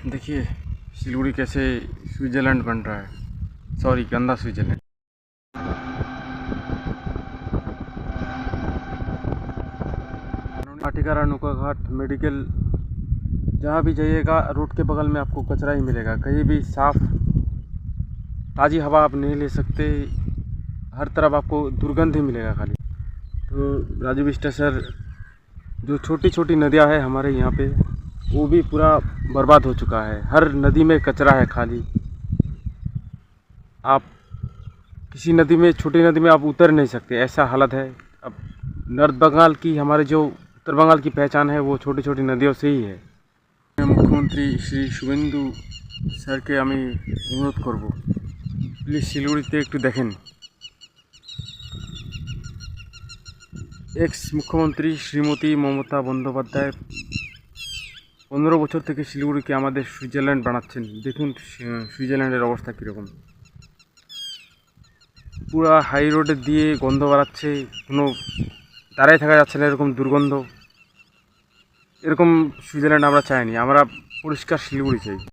देखिए सिलीगुड़ी कैसे स्विट्ज़रलैंड बन रहा है। सॉरी, गंदा स्विट्ज़रलैंड। आटिकारा नौका घाट मेडिकल, जहाँ भी जाइएगा रोड के बगल में आपको कचरा ही मिलेगा। कहीं भी साफ ताज़ी हवा आप नहीं ले सकते, हर तरफ आपको दुर्गंध ही मिलेगा खाली। तो राजू बिस्टा सर, जो छोटी छोटी नदियाँ हैं हमारे यहाँ पे, वो भी पूरा बर्बाद हो चुका है। हर नदी में कचरा है खाली। आप किसी नदी में, छोटी नदी में आप उतर नहीं सकते, ऐसा हालत है। अब नॉर्थ बंगाल की, हमारे जो उत्तर बंगाल की पहचान है वो छोटी छोटी नदियों से ही है। मुख्यमंत्री श्री शुभेंदु স্যারকে আমি অনুরোধ করব, প্লিজ শিলিগুড়িতে একটু দেখেন। এক্স মুখ্যমন্ত্রী শ্রীমতী মমতা বন্দ্যোপাধ্যায় 15 বছর থেকে শিলিগুড়িকে আমাদের সুইজারল্যান্ড বানাচ্ছেন। দেখুন সুইজারল্যান্ডের অবস্থা কীরকম। পুরো হাই রোডে দিয়ে গন্ধ বাড়াচ্ছে, কোনো দাঁড়ায় থাকা যাচ্ছে না, এরকম দুর্গন্ধ। এরকম সুইজারল্যান্ড আমরা চাইনি, আমরা পরিষ্কার শিলিগুড়ি চাই।